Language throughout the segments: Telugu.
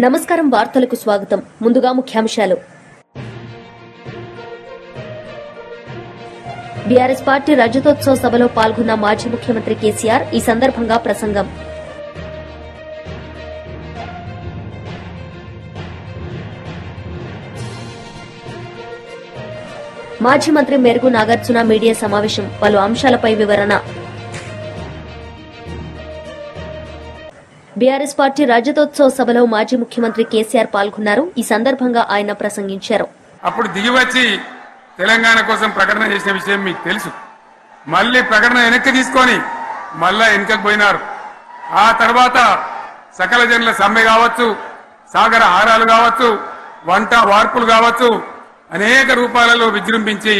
నమస్కారం, వార్తలకు స్వాగతం. ముందుగా ముఖ్యాంశాలు. బీఆర్ఎస్ పార్టీ రజతోత్సవ సభలో పాల్గొన్న మాజీ ముఖ్యమంత్రి కేసీఆర్. ఈ సందర్భంగా ప్రసంగం. మాజీ మంత్రి మెరుగు నాగార్జున మీడియా సమావేశం. పలు అంశాలపై వివరణ. బీఆర్ఎస్ పార్టీ రజతోత్సవ సభలో మాజీ ముఖ్యమంత్రి కేసీఆర్ పాల్గొన్నారు. ఈ సందర్భంగా ఆయన ప్రసంగించారు. అప్పుడు దిగివచ్చి తెలంగాణ కోసం ప్రకటన చేసిన విషయం మీకు తెలుసు. మళ్లీ ప్రకటన వెనక్కి తీసుకొని మళ్ళా వెనుకకు పోయినారు. ఆ తర్వాత సకల జనుల సమ్మె కావచ్చు, సాగర హారాలు కావచ్చు, వంట వార్పులు కావచ్చు, అనేక రూపాలలో విజృంభించి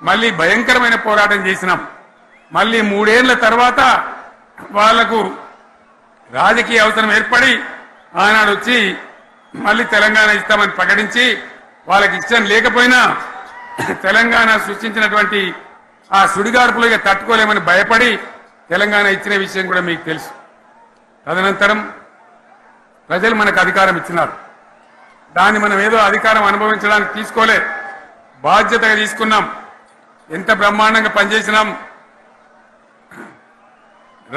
మళ్లీ భయంకరమైన పోరాటం చేసినాం. మళ్లీ 3 ఏళ్ల తర్వాత వాళ్లకు రాజకీయ అవసరం ఏర్పడి ఆనాడు వచ్చి మళ్లీ తెలంగాణ ఇస్తామని ప్రకటించి వాళ్ళకి ఇష్టం లేకపోయినా తెలంగాణ సృష్టించినటువంటి ఆ సుడిగార్పులుగా తట్టుకోలేమని భయపడి తెలంగాణ ఇచ్చిన విషయం కూడా మీకు తెలుసు. తదనంతరం ప్రజలు మనకు అధికారం ఇచ్చినారు. దాన్ని మనం ఏదో అధికారం అనుభవించడానికి తీసుకోలే, బాధ్యతగా తీసుకున్నాం. ఎంత బ్రహ్మాండంగా పనిచేసినాం.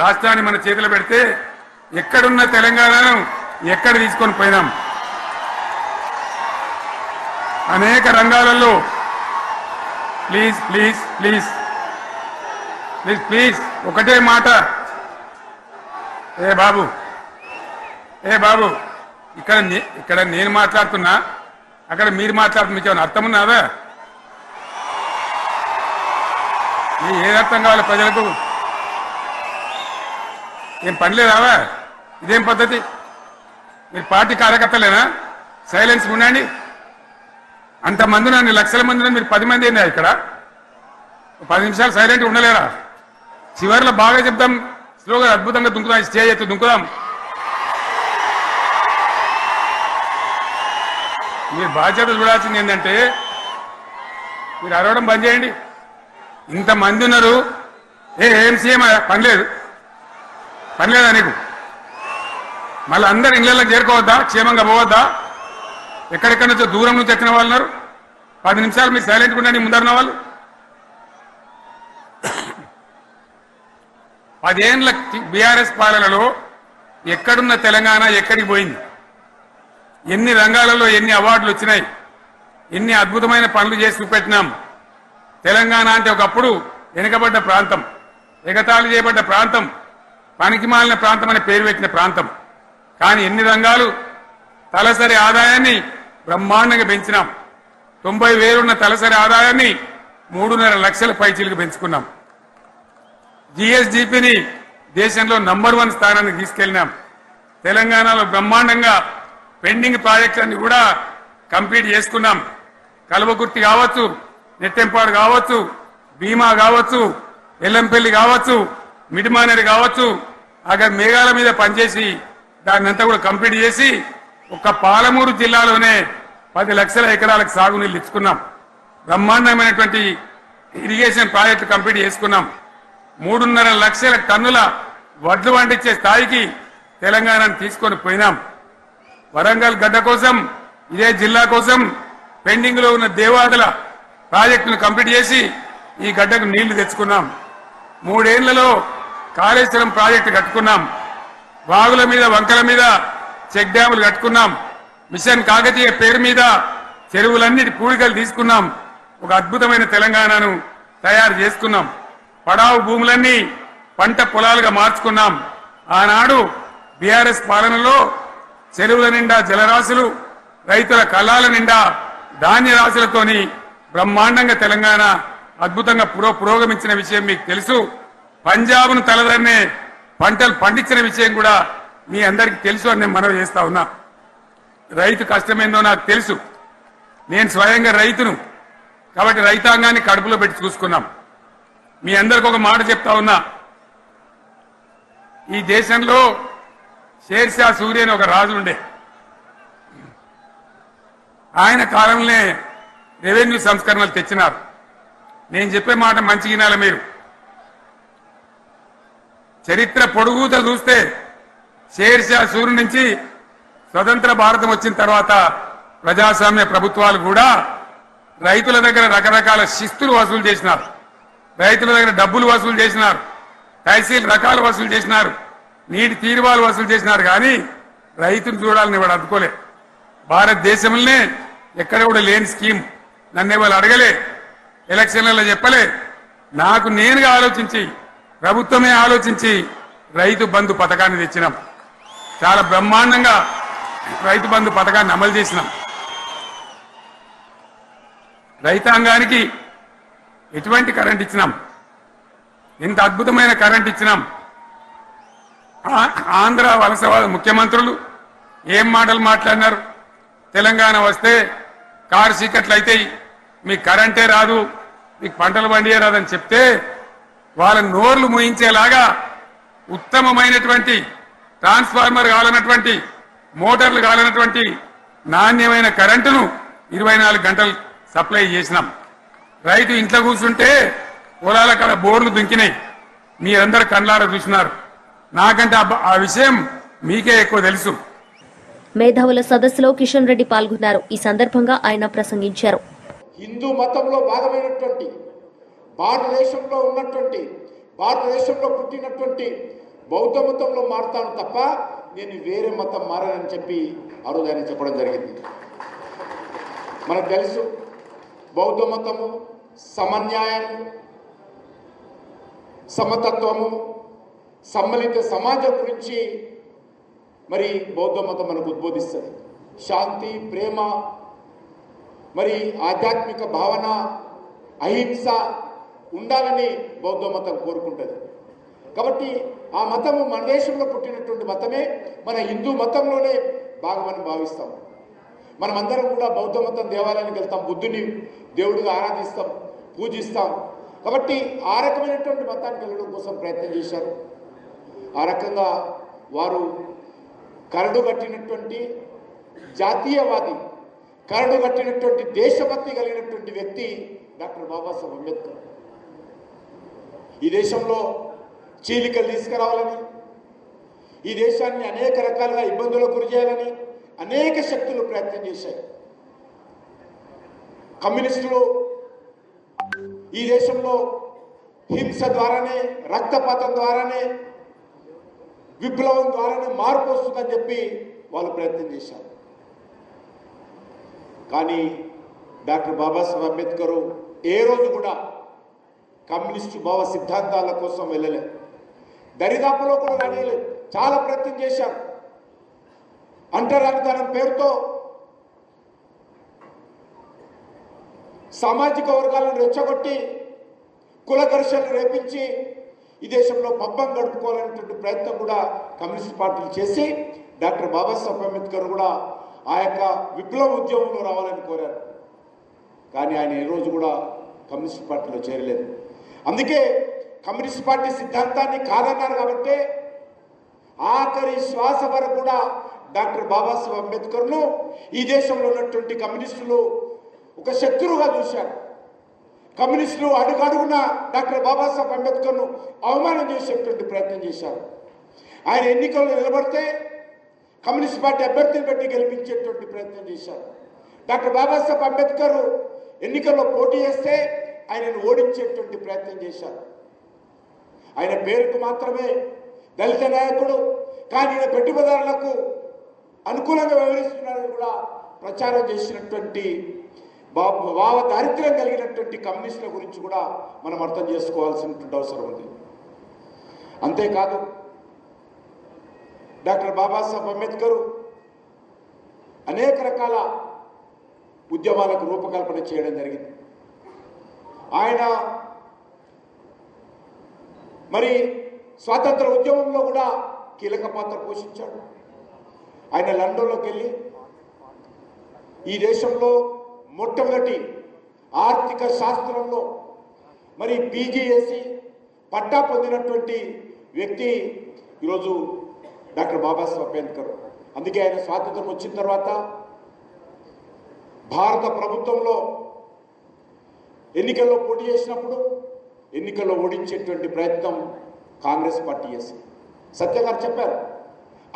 రాష్ట్రాన్ని మన చేతిలో పెడితే ఎక్కడున్న తెలంగాణను ఎక్కడ తీసుకొని పోయినాం. అనేక రంగాలలో please please please please please ఒకటే మాట. ఏ బాబు ఇక్కడ నేను మాట్లాడుతున్నా, అక్కడ మీరు మాట్లాడుతున్నా. మీకు ఏమైనా అర్థం ఉన్నదా? ఏది అర్థం కావాలి ప్రజలకు? ఏం పని లేదావా? ఇదేం పద్ధతి? మీరు పార్టీ కార్యకర్తలేనా? సైలెన్స్ ఉండండి. అంతమంది నన్ను లక్షల మంది, మీరు 10 మంది ఏందా ఇక్కడ? 10 నిమిషాలు సైలెంట్ ఉండలేరా? చివరిలో బాగా చెప్తాం, స్లోగా అద్భుతంగా దుంకుదాం, స్టేజ్ ఎత్తు దుంకుదాం. మీరు బాధ్యత చూడాల్సింది ఏంటంటే మీరు అరవడం బంద్ చేయండి. ఇంతమంది ఉన్నారు. ఏం సీఎం పనిలేదా నీకు? మళ్ళీ అందరు ఇళ్లలోకి చేరుకోవద్దా? క్షేమంగా పోవద్దా? ఎక్కడెక్కడి నుంచో దూరం నుంచి వచ్చిన వాళ్ళు ఉన్నారు. 10 నిమిషాలు మీరు సైలెంట్గా ఉండండి. ముందరున్న వాళ్ళు 10 ఏళ్ల బీఆర్ఎస్ పాలనలో ఎక్కడున్న తెలంగాణ ఎక్కడికి పోయింది? ఎన్ని రంగాలలో ఎన్ని అవార్డులు వచ్చినాయి? ఎన్ని అద్భుతమైన పనులు చేసి చూపెట్టినాం. తెలంగాణ అంటే ఒకప్పుడు వెనుకబడ్డ ప్రాంతం, ఎగతాళి చేయబడ్డ ప్రాంతం, పనికిమాలిన ప్రాంతం అనే పేరు పెట్టిన ప్రాంతం. కానీ ఎన్ని రంగాలు, తలసరి ఆదాయాన్ని బ్రహ్మాండంగా పెంచినాం. 90,000 ఉన్న తలసరి ఆదాయాన్ని 3.5 లక్షల పైచీలకు పెంచుకున్నాం. జీఎస్డీపీని దేశంలో నంబర్ 1 స్థానానికి తీసుకెళ్లినాం. తెలంగాణలో బ్రహ్మాండంగా పెండింగ్ ప్రాజెక్టులన్నీ కూడా కంప్లీట్ చేసుకున్నాం. కల్వకుర్తి కావచ్చు, నెట్టెంపాడు కావచ్చు, భీమా కావచ్చు, ఎల్లంపల్లి కావచ్చు, మిడిమానేరు కావచ్చు, అక్కడ మేఘాల మీద పనిచేసి దాన్ని అంతా కూడా కంప్లీట్ చేసి ఒక్క పాలమూరు జిల్లాలోనే 10 లక్షల ఎకరాలకు సాగునీళ్ళు ఇచ్చుకున్నాం. బ్రహ్మాండమైనటువంటి ఇరిగేషన్ ప్రాజెక్టు కంప్లీట్ చేసుకున్నాం. 3.5 లక్షల టన్నుల వడ్లు పండించే స్థాయికి తెలంగాణను తీసుకొని పోయినాం. వరంగల్ గడ్డ కోసం, ఇదే జిల్లా కోసం పెండింగ్ లో ఉన్న దేవాదుల ప్రాజెక్టును కంప్లీట్ చేసి ఈ గడ్డకు నీళ్లు తెచ్చుకున్నాం. 3 ఏళ్లలో కాళేశ్వరం ప్రాజెక్టు కట్టుకున్నాం. వాగుల మీద, వంకల మీద చెక్ డ్యాములు కట్టుకున్నాం. మిషన్ కాకతీయ పేరు మీద చెరువులన్నిటి పూడికలు తీసుకున్నాం. ఒక అద్భుతమైన తెలంగాణను తయారు చేసుకున్నాం. పడావు భూములన్నీ పంట పొలాలుగా మార్చుకున్నాం. ఆనాడు బీఆర్ఎస్ పాలనలో చెరువుల నిండా జలరాశులు, రైతుల కళ్ళాల నిండా ధాన్య రాశులతోని బ్రహ్మాండంగా తెలంగాణ అద్భుతంగా పురోగమించిన విషయం మీకు తెలుసు. పంజాబ్ను తలదన్నే పంటలు పండించిన విషయం కూడా మీ అందరికీ తెలుసు అని నేను మనవి చేస్తా ఉన్నా. రైతు కష్టమేందో నాకు తెలుసు. నేను స్వయంగా రైతును కాబట్టి రైతాంగాన్ని కడుపులో పెట్టి చూసుకున్నాం. మీ అందరికి ఒక మాట చెప్తా ఉన్నా. ఈ దేశంలో షేర్షా సూరి అని ఒక రాజు ఉండే. ఆయన కాలంలోనే రెవెన్యూ సంస్కరణలు తెచ్చినారు. నేను చెప్పే మాట మంచిగా వినాలి మీరు. చరిత్ర పొడుగుతో చూస్తే షేర్షా సూరి నుంచి స్వతంత్ర భారతం వచ్చిన తర్వాత ప్రజాస్వామ్య ప్రభుత్వాలు కూడా రైతుల దగ్గర రకరకాల శిస్తులు వసూలు చేసినారు, రైతుల దగ్గర డబ్బులు వసూలు చేసినారు, తహసీల్ రకాలు వసూలు చేసినారు, నీటి తీరువాలు వసూలు చేసినారు. కానీ రైతును చూడాలని వాడు అందుకోలే. భారతదేశంలోనే ఎక్కడ కూడా లేని స్కీమ్, నన్ను వాళ్ళు అడగలే, ఎలక్షన్లలో చెప్పలే, నాకు నేనుగా ఆలోచించి ప్రభుత్వమే ఆలోచించి రైతు బంధు పథకాన్ని తెచ్చినాం. చాలా బ్రహ్మాండంగా రైతు బంధు పథకాన్ని అమలు చేసినాం. రైతాంగానికి ఎటువంటి కరెంట్ ఇచ్చినాం, ఇంత అద్భుతమైన కరెంట్ ఇచ్చినాం. ఆంధ్ర వలసవాద ముఖ్యమంత్రులు ఏం మాటలు మాట్లాడినారు, తెలంగాణ వస్తే కారు చీకట్లు అయితాయి, మీకు కరెంటే రాదు, మీకు పంటలు పండియే రాదని చెప్తే వాళ్ళ నోర్లు మూయించేలాగా ఉత్తమమైనటువంటి ట్రాన్స్ఫార్మర్ కావాలన్నటువంటి మోటార్లు కావాలన్నటువంటి నాణ్యమైన కరెంటును 24 గంటలు సప్లై చేసినాం. రైతు ఇంట్లో కూర్చుంటే పొలాల కాడ బోర్లు దుంకినాయి, మీరందరూ కళ్ళారా చూసినారు. నాకంటే ఆ విషయం మీకే ఎక్కువ తెలుసు. మేధావుల సదస్సులో కిషన్ రెడ్డి పాల్గొన్నారు. ఈ సందర్భంగా ఆయన ప్రసంగించారు. హిందూ మతంలో భాగమైనటువంటి భారతదేశంలో పుట్టినటువంటి బౌద్ధ మతంలో మారుతాను తప్ప నేను వేరే మతం మారానని చెప్పి ఆ రోజు ఆయన చెప్పడం జరిగింది. మనకు తెలుసు బౌద్ధ మతము సమన్యాయము, సమతత్వము, సమ్మలిత సమాజం గురించి మరి బౌద్ధ మతం మనకు ఉద్బోధిస్తుంది. శాంతి, ప్రేమ, మరి ఆధ్యాత్మిక భావన, అహింస ఉండాలని బౌద్ధ మతం కోరుకుంటుంది. కాబట్టి ఆ మతము మన దేశంలో పుట్టినటువంటి మతమే మన హిందూ మతంలోనే భాగమని భావిస్తాం. మనమందరం కూడా బౌద్ధ మతం దేవాలయానికి వెళ్తాం, బుద్ధుని దేవుడిగా ఆరాధిస్తాం, పూజిస్తాం. కాబట్టి ఆ రకమైనటువంటి మతానికి వెళ్ళడం కోసం ప్రయత్నం చేశారు. ఆ రకంగా వారు కరడు కట్టినటువంటి జాతీయవాది, కరడు కట్టినటువంటి దేశభక్తి కలిగినటువంటి వ్యక్తి డాక్టర్ బాబాసాహెబ్ అంబేద్కర్. ఈ దేశంలో చీలికలు తీసుకురావాలని, ఈ దేశాన్ని అనేక రకాలుగా ఇబ్బందులకు గురి చేయాలని అనేక శక్తులు ప్రయత్నం చేశాయి. కమ్యూనిస్టులు ఈ దేశంలో హింస ద్వారానే, రక్తపాతం ద్వారానే, విప్లవం ద్వారానే మార్పు వస్తుందని చెప్పి వాళ్ళు ప్రయత్నం చేశారు. కానీ డాక్టర్ బాబాసాహెబ్ అంబేద్కర్ ఏ రోజు కూడా కమ్యూనిస్టు భావ సిద్ధాంతాల కోసం వెళ్ళలేదు, దరిదాపులో కూడా రానియలేదు. చాలా ప్రయత్నం చేశారు. అంటరానితనం పేరుతో సామాజిక వర్గాలను రెచ్చగొట్టి కుల ఘర్షణలు రేపించి ఈ దేశంలో పబ్బం గడుపుకోవాలనేటువంటి ప్రయత్నం కూడా కమ్యూనిస్ట్ పార్టీలు చేసి డాక్టర్ బాబాసాహెబ్ అంబేద్కర్ కూడా ఆ యొక్క విప్లవ ఉద్యమంలో రావాలని కోరారు. కానీ ఆయన ఏ రోజు కూడా కమ్యూనిస్ట్ పార్టీలో చేరలేదు. అందుకే కమ్యూనిస్ట్ పార్టీ సిద్ధాంతాన్ని కాదన్నారు. కాబట్టి ఆఖరి శ్వాస వరకు కూడా డాక్టర్ బాబాసాహెబ్ అంబేద్కర్ను ఈ దేశంలో ఉన్నటువంటి కమ్యూనిస్టులు ఒక శత్రువుగా చూశారు. కమ్యూనిస్టులు అడుగడుగున డాక్టర్ బాబాసాహెబ్ అంబేద్కర్ను అవమానం చేసేటువంటి ప్రయత్నం చేశారు. ఆయన ఎన్నికల్లో నిలబడితే కమ్యూనిస్ట్ పార్టీ అభ్యర్థిని పెట్టి గెలిపించేటువంటి ప్రయత్నం చేశారు. డాక్టర్ బాబాసాహెబ్ అంబేద్కర్ ఎన్నికల్లో పోటీ చేస్తే ఆయనను ఓడించేటువంటి ప్రయత్నం చేశారు. ఆయన పేరుకు మాత్రమే దళిత నాయకుడు, కానీ ఈయన పెట్టుబడిదారులకు అనుకూలంగా వ్యవహరిస్తున్నారని కూడా ప్రచారం చేసినటువంటి భావ దారిద్ర్యం కలిగినటువంటి కమ్యూనిస్టుల గురించి కూడా మనం అర్థం చేసుకోవాల్సినటువంటి అవసరం ఉంది. అంతేకాదు డాక్టర్ బాబాసాహెబ్ అంబేద్కర్ అనేక రకాల ఉద్యమాలకు రూపకల్పన చేయడం జరిగింది. ఆయన మరి స్వాతంత్ర ఉద్యమంలో కూడా కీలక పాత్ర పోషించాడు. ఆయన లండన్లోకి వెళ్ళి ఈ దేశంలో మొట్టమొదటి ఆర్థిక శాస్త్రంలో మరి పీజీ చేసి పట్టా పొందినటువంటి వ్యక్తి ఈరోజు డాక్టర్ బాబాసాహెబ్ అంబేద్కర్. అందుకే ఆయన స్వాతంత్రం వచ్చిన తర్వాత భారత ప్రభుత్వంలో ఎన్నికల్లో పోటీ చేసినప్పుడు ఎన్నికల్లో ఓడించేటువంటి ప్రయత్నం కాంగ్రెస్ పార్టీ చేసింది. సత్య గారు చెప్పారు,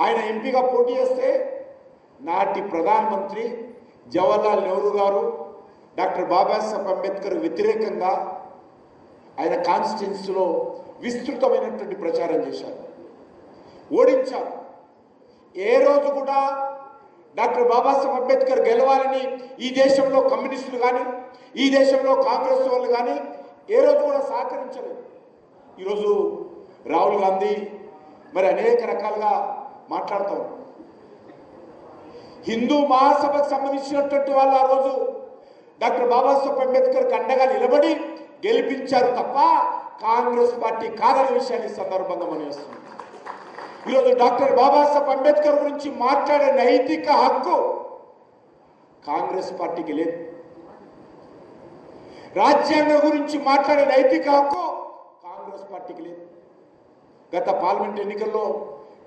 ఆయన ఎంపీగా పోటీ చేస్తే నాటి ప్రధానమంత్రి జవహర్లాల్ నెహ్రూ గారు డాక్టర్ బాబాసాహెబ్ అంబేద్కర్ వ్యతిరేకంగా ఆయన కాన్స్టిట్యున్సీలో విస్తృతమైనటువంటి ప్రచారం చేశారు, ఓడించారు. ఏ రోజు కూడా డాక్టర్ బాబాసాహెబ్ అంబేద్కర్ గెలవాలని ఈ దేశంలో కమ్యూనిస్టులు కానీ ఈ దేశంలో కాంగ్రెస్ వాళ్ళు కానీ ఏ రోజు కూడా సహకరించలేదు. ఈరోజు రాహుల్ గాంధీ మరి అనేక రకాలుగా మాట్లాడతాం. హిందూ మహాసభకు సంబంధించినటువంటి వాళ్ళు ఆ రోజు డాక్టర్ బాబాసాహెబ్ అంబేద్కర్కి అండగా నిలబడి గెలిపించారు తప్ప కాంగ్రెస్ పార్టీ కాదనే విషయాన్ని సందర్భంగా మనం చేస్తున్నాం. ఈరోజు డాక్టర్ బాబాసాహెబ్ అంబేద్కర్ గురించి మాట్లాడే నైతిక హక్కు కాంగ్రెస్ పార్టీకి లేదు. రాజ్యాంగం గురించి మాట్లాడే నైతిక హక్కు కాంగ్రెస్ పార్టీకి లేదు. గత పార్లమెంట్ ఎన్నికల్లో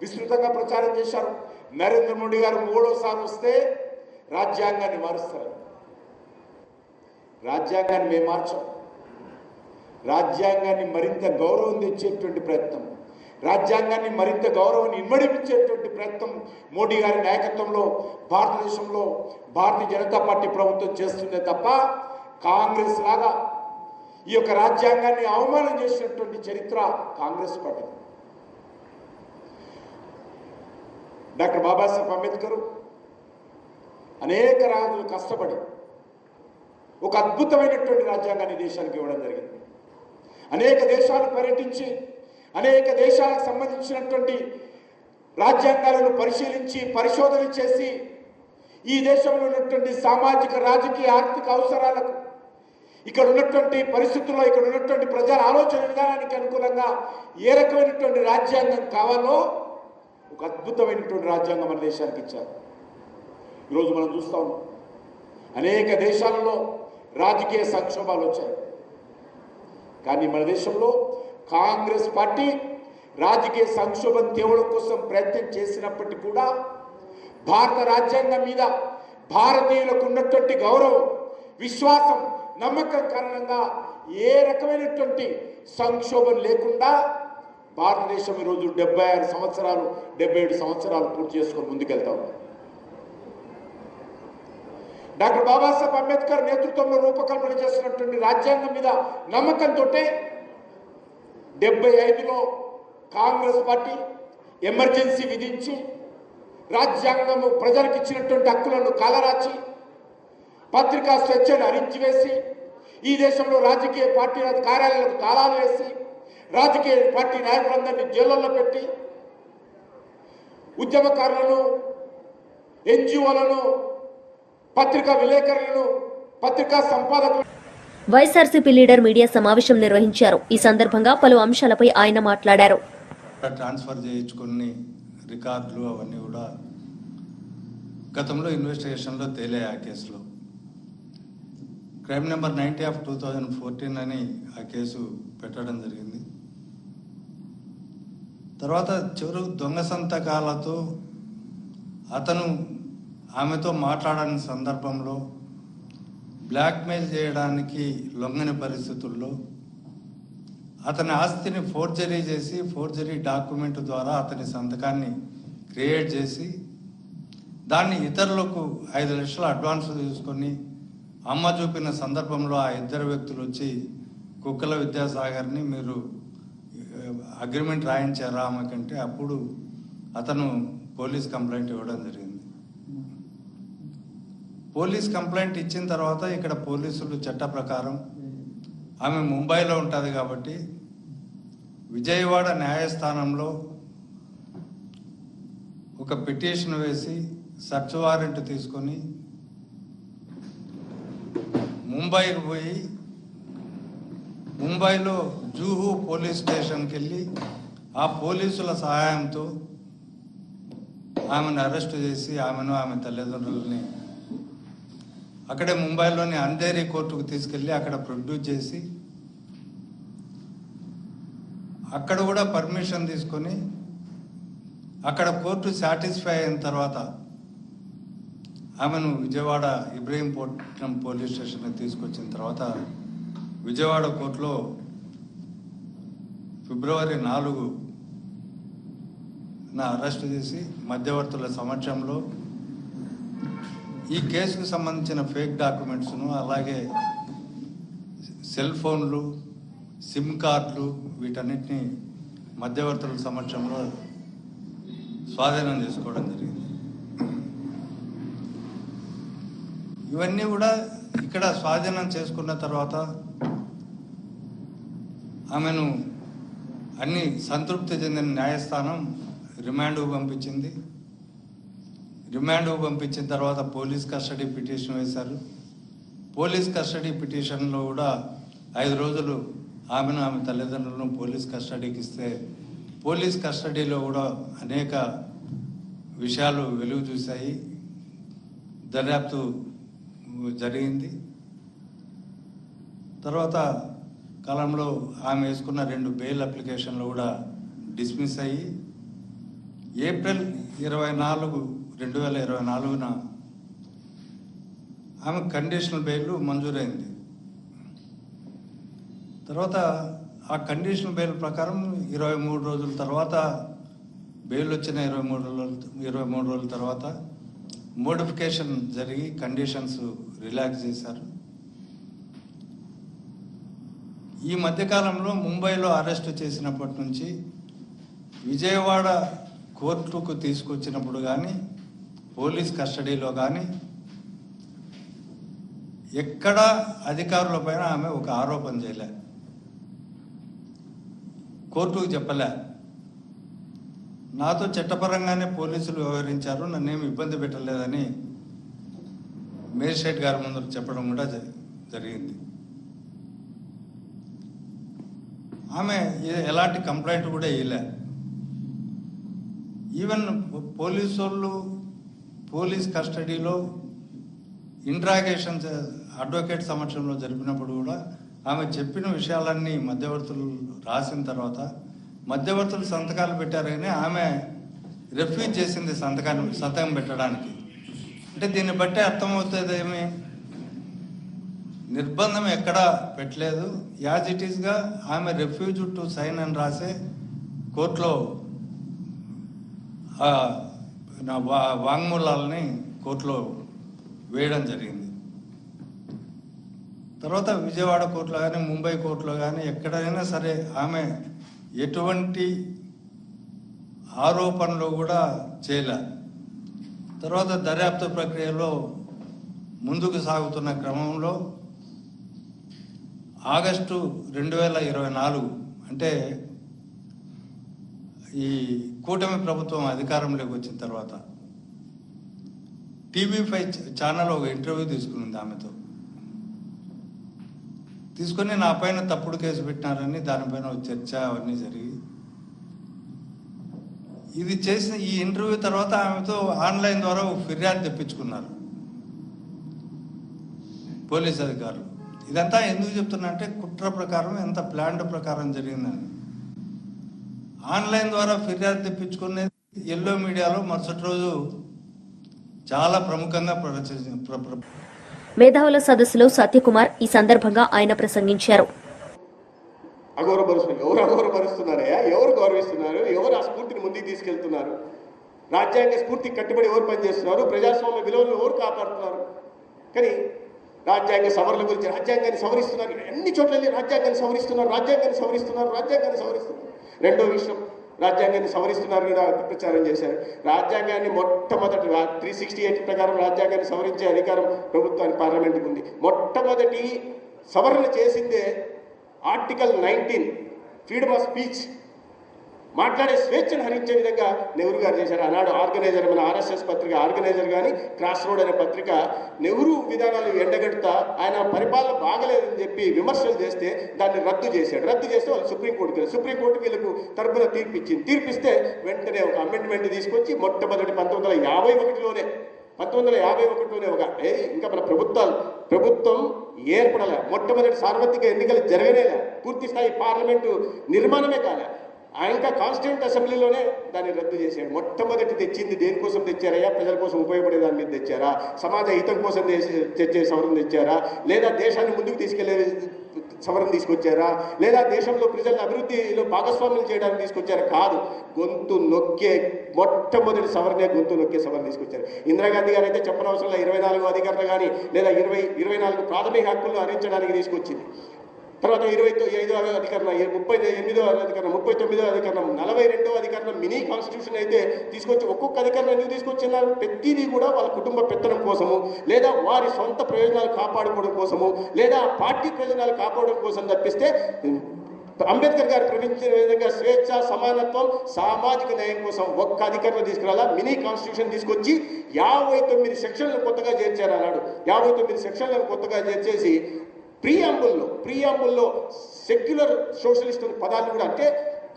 విస్తృతంగా ప్రచారం చేశారు. నరేంద్ర మోడీ గారు 3వసారి వస్తే రాజ్యాంగాన్ని మారుస్తారు. రాజ్యాంగాన్ని మేము మార్చాం. రాజ్యాంగాన్ని మరింత గౌరవం తెచ్చేటువంటి ప్రయత్నం, రాజ్యాంగాన్ని మరింత గౌరవాన్ని ఇమ్మడించేటువంటి ప్రయత్నం మోడీ గారి నాయకత్వంలో భారతదేశంలో భారతీయ జనతా పార్టీ ప్రభుత్వం చేస్తుందే తప్ప కాంగ్రెస్ లాగా ఈ యొక్క రాజ్యాంగాన్ని అవమానం చేసినటువంటి చరిత్ర కాంగ్రెస్ పార్టీ. డాక్టర్ బాబాసాహెబ్ అంబేద్కర్ అనేక రాజులు కష్టపడి ఒక అద్భుతమైనటువంటి రాజ్యాంగాన్ని దేశానికి ఇవ్వడం జరిగింది. అనేక దేశాలు పర్యటించి అనేక దేశాలకు సంబంధించినటువంటి రాజ్యాంగాలను పరిశీలించి పరిశోధన చేసి ఈ దేశంలో ఉన్నటువంటి సామాజిక రాజకీయ ఆర్థిక అవసరాలకు ఇక్కడ ఉన్నటువంటి పరిస్థితుల్లో ఇక్కడ ఉన్నటువంటి ప్రజల ఆలోచన విధానానికి అనుకూలంగా ఏ రకమైనటువంటి రాజ్యాంగం కావాలో ఒక అద్భుతమైనటువంటి రాజ్యాంగం మన దేశానికి ఇచ్చారు. ఈరోజు మనం చూస్తా ఉన్నాం అనేక దేశాలలో రాజకీయ సంక్షోభాలు వచ్చాయి. కానీ మన దేశంలో కాంగ్రెస్ పార్టీ రాజకీయ సంక్షోభం తేవడం కోసం ప్రయత్నం చేసినప్పటికీ కూడా భారత రాజ్యాంగం మీద భారతీయులకు ఉన్నటువంటి గౌరవం, విశ్వాసం, నమ్మకం కారణంగా ఏ రకమైనటువంటి సంక్షోభం లేకుండా భారతదేశం ఈరోజు 76 సంవత్సరాలు 77 సంవత్సరాలు పూర్తి చేసుకొని ముందుకెళ్తా ఉంది. డాక్టర్ బాబాసాహెబ్ అంబేద్కర్ నేతృత్వంలో రూపకల్పన చేసినటువంటి రాజ్యాంగం మీద నమ్మకంతో 75లో కాంగ్రెస్ పార్టీ ఎమర్జెన్సీ విధించి రాజ్యాంగము ప్రజలకు ఇచ్చినటువంటి హక్కులను కాలరాచి పత్రికా స్వేచ్ఛను అరించివేసి ఈ దేశంలో రాజకీయ పార్టీల కార్యాలయాలకు తాళాలు వేసి రాజకీయ పార్టీ నాయకులందరినీ జైళ్లలో పెట్టి ఉద్యమకారులను, ఎన్జిఓలను, పత్రికా విలేకరులను, పత్రికా సంపాదకులను. వైఎస్ఆర్సీపీ లీడర్ మీడియా సమావేశం నిర్వహించారు. ఈ సందర్భంగా పలు అంశాలపై ఆయన మాట్లాడారు. ట్రాన్స్ఫర్ చేయించుకుని రికార్డులు అవన్నీ కూడా గతంలో ఇన్వెస్టిగేషన్లో తేలే. ఆ కేసులో క్రైమ్ నెంబర్ 90/2014 అని ఆ కేసు పెట్టడం జరిగింది. తర్వాత చివరు దొంగ సంతకాలతో అతను ఆమెతో మాట్లాడని సందర్భంలో బ్లాక్మెయిల్ చేయడానికి లొంగని పరిస్థితుల్లో అతని ఆస్తిని ఫోర్జరీ చేసి ఫోర్జరీ డాక్యుమెంట్ ద్వారా అతని సంతకాన్ని క్రియేట్ చేసి దాన్ని ఇతరులకు 5 లక్షల అడ్వాన్స్ తీసుకొని అమ్మ చూపిన సందర్భంలో ఆ 2 వ్యక్తులు వచ్చి కుక్కల విద్యాసాగర్ని మీరు అగ్రిమెంట్ రాయించారా ఆమెకంటే అప్పుడు అతను పోలీస్ కంప్లైంట్ ఇవ్వడం జరిగింది. పోలీస్ కంప్లైంట్ ఇచ్చిన తర్వాత ఇక్కడ పోలీసులు చట్ట ప్రకారం ఆమె ముంబైలో ఉంటుంది కాబట్టి విజయవాడ న్యాయస్థానంలో ఒక పిటిషన్ వేసి సర్చ్ వారెంట్ తీసుకొని ముంబైకి పోయి ముంబైలో జూహు పోలీస్ స్టేషన్కి వెళ్ళి ఆ పోలీసుల సహాయంతో ఆమెను అరెస్ట్ చేసి ఆమెను ఆమె తల్లిదండ్రులని అక్కడే ముంబైలోని అంధేరి కోర్టుకు తీసుకెళ్ళి అక్కడ ప్రొడ్యూస్ చేసి అక్కడ కూడా పర్మిషన్ తీసుకొని అక్కడ కోర్టు సాటిస్ఫై అయిన తర్వాత ఆమెను విజయవాడ ఇబ్రహీంపట్నం పోలీస్ స్టేషన్కి తీసుకొచ్చిన తర్వాత విజయవాడ కోర్టులో ఫిబ్రవరి 4 అరెస్ట్ చేసి మధ్యవర్తుల సమక్షంలో ఈ కేసుకు సంబంధించిన ఫేక్ డాక్యుమెంట్స్ను అలాగే సెల్ ఫోన్లు, సిమ్ కార్డులు వీటన్నిటిని మధ్యవర్తుల సమక్షంలో స్వాధీనం చేసుకోవడం జరిగింది. ఇవన్నీ కూడా ఇక్కడ స్వాధీనం చేసుకున్న తర్వాత ఆమెను అన్ని సంతృప్తి చెందిన న్యాయస్థానం రిమాండ్కు పంపించింది. రిమాండ్కు పంపించిన తర్వాత పోలీస్ కస్టడీ పిటిషన్ వేశారు. పోలీస్ కస్టడీ పిటిషన్లో కూడా 5 రోజులు ఆమెను ఆమె తల్లిదండ్రులను పోలీస్ కస్టడీకి ఇస్తే పోలీస్ కస్టడీలో కూడా అనేక విషయాలు వెలుగు చూశాయి. దర్యాప్తు జరిగింది. తర్వాత కాలంలో ఆమె వేసుకున్న 2 బెయిల్ అప్లికేషన్లు కూడా డిస్మిస్ అయ్యి ఏప్రిల్ 24, 2024 ఆమె కండిషనల్ బెయిల్ మంజూరైంది. తర్వాత ఆ కండిషనల్ బెయిల్ ప్రకారం 23 రోజుల తర్వాత బెయిల్ వచ్చిన 23 రోజుల తర్వాత మోడిఫికేషన్ జరిగి కండిషన్స్ రిలాక్స్ చేశారు. ఈ మధ్యకాలంలో ముంబైలో అరెస్ట్ చేసినప్పటి నుంచి విజయవాడ కోర్టుకు తీసుకొచ్చినప్పుడు కానీ పోలీస్ కస్టడీలో కానీ ఎక్కడా అధికారులపైన ఆమె ఒక ఆరోపణ చేయలే, కోర్టుకు చెప్పలే. నాతో చట్టపరంగానే పోలీసులు వ్యవహరించారు, నన్నేమి ఇబ్బంది పెట్టలేదని మేజిస్ట్రేట్ గారి ముందు చెప్పడం కూడా జరిగింది. ఆమె ఎలాంటి కంప్లైంట్ కూడా ఇవ్వలే. ఈవెన్ పోలీసు వాళ్ళు పోలీస్ కస్టడీలో ఇంట్రాగేషన్స్ అడ్వకేట్ సమక్షంలో జరిపినప్పుడు కూడా ఆమె చెప్పిన విషయాలన్నీ మధ్యవర్తులు రాసిన తర్వాత మధ్యవర్తులు సంతకాలు పెట్టారు కానీ ఆమె రిఫ్యూజ్ చేసింది సంతకం పెట్టడానికి. అంటే దీన్ని బట్టి అర్థమవుతుంది ఏమి, నిర్బంధం ఎక్కడా పెట్టలేదు. యాజ్ ఇట్ ఈస్గా ఆమె రిఫ్యూజ్ టు సైన్ అని రాసే కోర్టులో నా వాంగ్మూలాలని కోర్టులో వేయడం జరిగింది. తర్వాత విజయవాడ కోర్టులో కానీ ముంబై కోర్టులో కానీ ఎక్కడైనా సరే ఆమె ఎటువంటి ఆరోపణలు కూడా చేయలే. తర్వాత దర్యాప్తు ప్రక్రియలో ముందుకు సాగుతున్న క్రమంలో ఆగస్టు 2024 అంటే ఈ కూటమి ప్రభుత్వం అధికారంలోకి వచ్చిన తర్వాత TV5 ఛానల్ ఒక ఇంటర్వ్యూ తీసుకునింది ఆమెతో. తీసుకొని నా పైన తప్పుడు కేసు పెట్టినారని దానిపైన చర్చ అవన్నీ జరిగి ఇది చేసిన ఈ ఇంటర్వ్యూ తర్వాత ఆమెతో ఆన్లైన్ ద్వారా ఒక ఫిర్యాదు తెప్పించుకున్నారు పోలీస్ అధికారులు. ఇదంతా ఎందుకు చెప్తున్నా అంటే కుట్ర ప్రకారం ఎంత ప్లాన్డ్ ప్రకారం జరిగిందని. ఆన్లైన్ ద్వారా ఫిర్యాదు తెప్పించుకునేది ఎల్లో మీడియాలో మరుసటి రోజు చాలా ప్రముఖంగా మేధావుల సదస్సులో సత్యకుమార్ ఈ సందర్భంగా ఆయన ప్రసంగించారు. ఎవరు అగౌరవపరుస్తున్నారయ్యా? ఎవరు గౌరవిస్తున్నారు? ఎవరు ఆ స్ఫూర్తిని ముందుకు తీసుకెళ్తున్నారు? రాజ్యాంగ స్ఫూర్తికి కట్టుబడి ఎవరు పనిచేస్తున్నారు? ప్రజాస్వామ్య విలువలను ఎవరు కాపాడుతున్నారు? కానీ రాజ్యాంగ సవరణ గురించి రాజ్యాంగాన్ని సవరిస్తున్నారు, అన్ని చోట్ల రాజ్యాంగాన్ని సవరిస్తున్నారు. రెండో విషయం, రాజ్యాంగాన్ని సవరిస్తున్నారు కూడా ప్రచారం చేశారు. రాజ్యాంగాన్ని మొట్టమొదటి 368 ప్రకారం రాజ్యాంగాన్ని సవరించే అధికారం ప్రభుత్వానికి, పార్లమెంటుకు ఉంది. మొట్టమొదటి సవరణ చేసిందే ఆర్టికల్ 19 ఫ్రీడమ్ ఆఫ్ స్పీచ్, మాట్లాడే స్వేచ్ఛను హరించే విధంగా నెహ్రూ గారు చేశారు. ఆనాడు ఆర్గనైజర్, మన RSS పత్రిక ఆర్గనైజర్ కానీ క్రాస్ రోడ్ అనే పత్రిక నెహ్రూ విధానాలు ఎండగడుతా ఆయన పరిపాలన బాగలేదని చెప్పి విమర్శలు చేస్తే దాన్ని రద్దు చేశాడు. రద్దు చేస్తే వాళ్ళు సుప్రీంకోర్టు వీళ్ళకు తరపున తీర్పిస్తే వెంటనే ఒక అమెండ్మెంట్ తీసుకొచ్చి మొట్టమొదటి 1951లోనే ఒక ఇంకా మన ప్రభుత్వం ఏర్పడలే, మొట్టమొదటి సార్వత్రిక ఎన్నికలు జరగనేలే, పూర్తి స్థాయి పార్లమెంటు నిర్మాణమే కాలే. ఆయన ఇంకా కాన్స్టిట్యూంట్ అసెంబ్లీలోనే దాన్ని రద్దు చేశాడు. మొట్టమొదటి తెచ్చింది దేనికోసం తెచ్చారయ్యా? ప్రజల కోసం ఉపయోగపడే దాని మీద తెచ్చారా? సమాజ హితం కోసం తెచ్చే సవరణ తెచ్చారా? లేదా దేశాన్ని ముందుకు తీసుకెళ్లే సవరణ తీసుకొచ్చారా? లేదా దేశంలో ప్రజలను అభివృద్ధిలో భాగస్వామ్యం చేయడానికి తీసుకొచ్చారా? కాదు, గొంతు నొక్కే మొట్టమొదటి సవరణే గొంతు నొక్కే సవరణ తీసుకొచ్చారు. ఇందిరాగాంధీ గారు అయితే చెప్పనవసరం 24 అధికారులు కానీ లేదా 24 ప్రాథమిక హక్కులను హరించడానికి తీసుకొచ్చింది. తర్వాత 25వ అధికరణం, 38వ అధికరణం, 39వ అధికరణం, 42వ అధికరణం మినీ కాన్స్టిట్యూషన్ అయితే తీసుకొచ్చి ఒక్కొక్క అధికరణం ఎందుకు తీసుకొచ్చినారు? ప్రతిదీ కూడా వాళ్ళ కుటుంబ పెత్తనం కోసము, లేదా వారి సొంత ప్రయోజనాలు కాపాడుకోవడం కోసము, లేదా పార్టీ ప్రయోజనాలు కాపాడడం కోసం తప్పిస్తే అంబేద్కర్ గారు ప్రకటించిన విధంగా స్వేచ్ఛ, సమానత్వం, సామాజిక న్యాయం కోసం ఒక్క అధికారులు తీసుకురాలా. మినీ కాన్స్టిట్యూషన్ తీసుకొచ్చి 59 సెక్షన్లను కొత్తగా చేర్చారు అన్నాడు. 59 సెక్షన్లను కొత్తగా చేర్చేసి ప్రియాంబుల్లో సెక్యులర్ సోషలిస్ట్ పదాలు కూడా, అంటే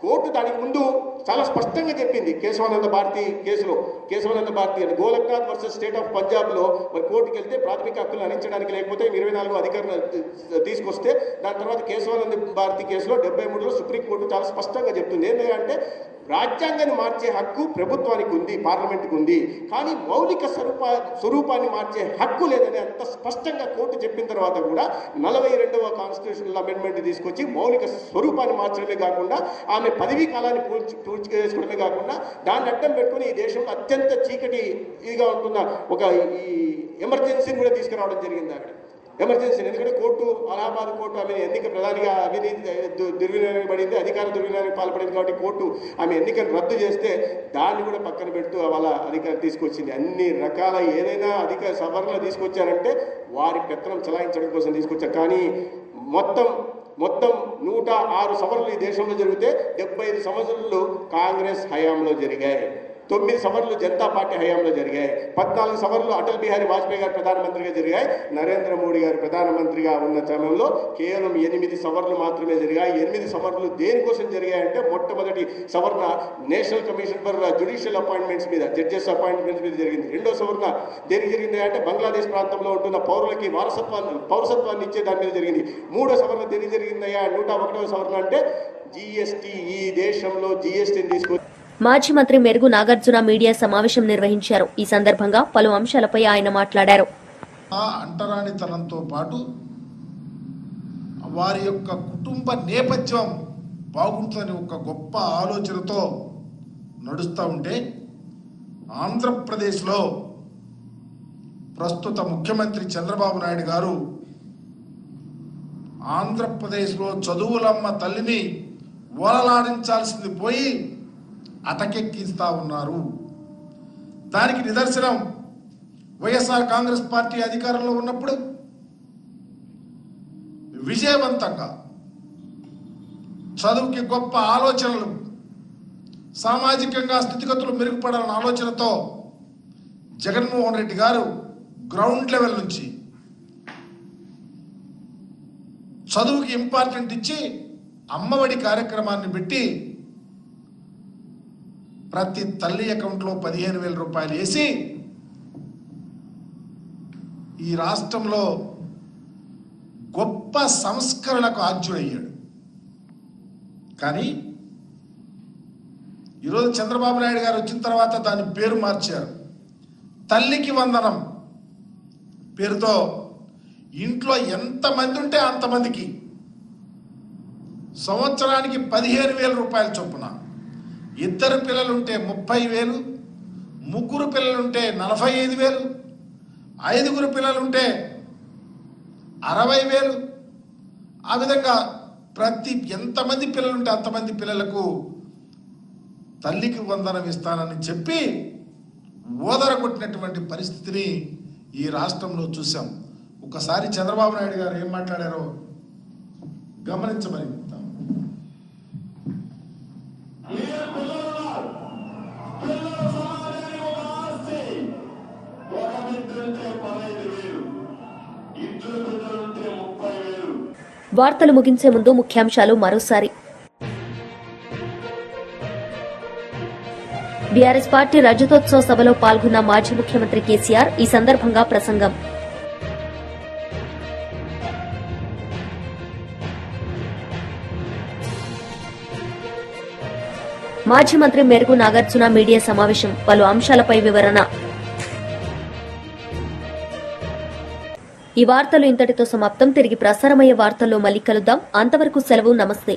కోర్టు దానికి ముందు చాలా స్పష్టంగా చెప్పింది. కేశవానంద భారతి కేసులో, కేశవానంద భారతి అని గోలక్నాథ్ వర్సెస్ స్టేట్ ఆఫ్ పంజాబ్లో మరి కోర్టుకు వెళ్తే ప్రాథమిక హక్కులు హరించడానికి లేకపోతే 24 అధికారులు తీసుకొస్తే దాని తర్వాత కేశవానంద భారతి కేసులో 73లో సుప్రీంకోర్టు చాలా స్పష్టంగా చెప్తుంది. ఏంటంటే రాజ్యాంగాన్ని మార్చే హక్కు ప్రభుత్వానికి ఉంది, పార్లమెంట్కి ఉంది, కానీ మౌలిక స్వరూపాన్ని మార్చే హక్కు లేదని అంత స్పష్టంగా కోర్టు చెప్పిన తర్వాత కూడా 42వ కాన్స్టిట్యూషనల్ అమెండ్మెంట్ తీసుకొచ్చి మౌలిక స్వరూపాన్ని మార్చడమే కాకుండా ఆమె పదవీ కాలాన్ని పూర్తి చేసుకోవడమే కాకుండా దాన్ని అడ్డం పెట్టుకుని ఈ దేశంలో అత్యంత చీకటి ఇదిగా ఉంటున్న ఒక ఈ ఎమర్జెన్సీని కూడా తీసుకురావడం జరిగింది. అక్కడ ఎమర్జెన్సీ, ఎందుకంటే కోర్టు, అలహాబాద్ కోర్టు ఆమె ఎన్నిక ప్రధానిగా అవినీతి దుర్వినియోగపడింది, అధికార దుర్వినియోగానికి పాల్పడింది కాబట్టి కోర్టు ఆమె ఎన్నికను రద్దు చేస్తే దాన్ని కూడా పక్కన పెడుతూ వాళ్ళ అధికారం తీసుకొచ్చింది. అన్ని రకాల ఏదైనా అధికార సవరణలు తీసుకొచ్చారంటే వారి పెత్తనం చలాయించడం కోసం తీసుకొచ్చారు. కానీ మొత్తం 106 సవరణలు ఈ దేశంలో జరిగితే 75 సంవత్సరాలు కాంగ్రెస్ హయాంలో జరిగాయి, 9 సవరణలు జనతా పార్టీ హయాంలో జరిగాయి, 14 సవరణలు అటల్ బిహారీ వాజ్పేయి గారు ప్రధానమంత్రిగా జరిగాయి, నరేంద్ర మోడీ గారు ప్రధానమంత్రిగా ఉన్న సమయంలో కేవలం 8 సవరణలు మాత్రమే జరిగాయి. 8 సవరణలు దేనికోసం జరిగాయంటే మొట్టమొదటి సవరణ national commission for judicial appointments మీద, జడ్జెస్ అపాయింట్మెంట్స్ మీద జరిగింది. 2వ సవరణ దేనికి జరిగింది అంటే బంగ్లాదేశ్ ప్రాంతంలో ఉంటున్న పౌరులకి పౌరసత్వాన్ని ఇచ్చే దాని మీద జరిగింది. 3వ సవరణ దేనికి జరిగిందయ్యా 101వ సవరణ అంటే జీఎస్టీ, ఈ దేశంలో జీఎస్టీని తీసుకొచ్చి. మాజీ మంత్రి మెరుగు నాగార్జున మీడియా సమావేశం నిర్వహించారు. ఈ సందర్భంగా పలు అంశాలపై ఆయన మాట్లాడారు. అంటరానితనంతో పాటు వారి యొక్క కుటుంబ నేపథ్యం బాగుంటుందని ఒక గొప్ప ఆలోచనతో నడుస్తూ ఉంటే ఆంధ్రప్రదేశ్లో ప్రస్తుత ముఖ్యమంత్రి చంద్రబాబు నాయుడు గారు ఆంధ్రప్రదేశ్లో చదువులమ్మ తల్లిని ఓలలాడించాల్సింది పోయి అటకెక్కిస్తా ఉన్నారు. దానికి నిదర్శనం వైఎస్ఆర్ కాంగ్రెస్ పార్టీ అధికారంలో ఉన్నప్పుడు విజయవంతంగా చదువుకి గొప్ప ఆలోచనలు, సామాజికంగా స్థితిగతులు మెరుగుపడాలన్న ఆలోచనతో జగన్మోహన్ రెడ్డి గారు గ్రౌండ్ లెవెల్ నుంచి చదువుకి ఇంపార్టెంట్ ఇచ్చి అమ్మఒడి కార్యక్రమాన్ని పెట్టి ప్రతి తల్లి అకౌంట్లో 15,000 రూపాయలు వేసి ఈ రాష్ట్రంలో గొప్ప సంస్కరణకు ఆద్యుడయ్యాడు. కానీ ఈరోజు చంద్రబాబు నాయుడు గారు వచ్చిన తర్వాత దాని పేరు మార్చారు. తల్లికి వందనం పేరుతో ఇంట్లో ఎంతమంది ఉంటే అంతమందికి సంవత్సరానికి 15,000 రూపాయల చొప్పున, 2 పిల్లలుంటే 30,000, 3 పిల్లలుంటే 45,000, 5 పిల్లలుంటే 60,000. ఆ విధంగా ప్రతి ఎంతమంది పిల్లలుంటే అంతమంది పిల్లలకు తల్లికి వందనం ఇస్తానని చెప్పి ఓదరగొట్టినటువంటి పరిస్థితిని ఈ రాష్ట్రంలో చూసాం. ఒకసారి చంద్రబాబు నాయుడు గారు ఏం మాట్లాడారో గమనించమని వార్తలు ముగించే ముందు ముఖ్యాంశాలు మరోసారి. బీఆర్ఎస్ పార్టీ రజతోత్సవ సభలో పాల్గొన్న మాజీ ముఖ్యమంత్రి కేసీఆర్. ఈ సందర్భంగా ప్రసంగం. మాజీ మంత్రి మెరుగు నాగార్జున మీడియా సమావేశం, పలు అంశాలపై వివరణ. ఈ వార్తలు ఇంతటితో సమాప్తం. తిరిగి ప్రసారమయ్యే వార్తల్లో మళ్ళీ కలుద్దాం. అంతవరకు సెలవు. నమస్తే.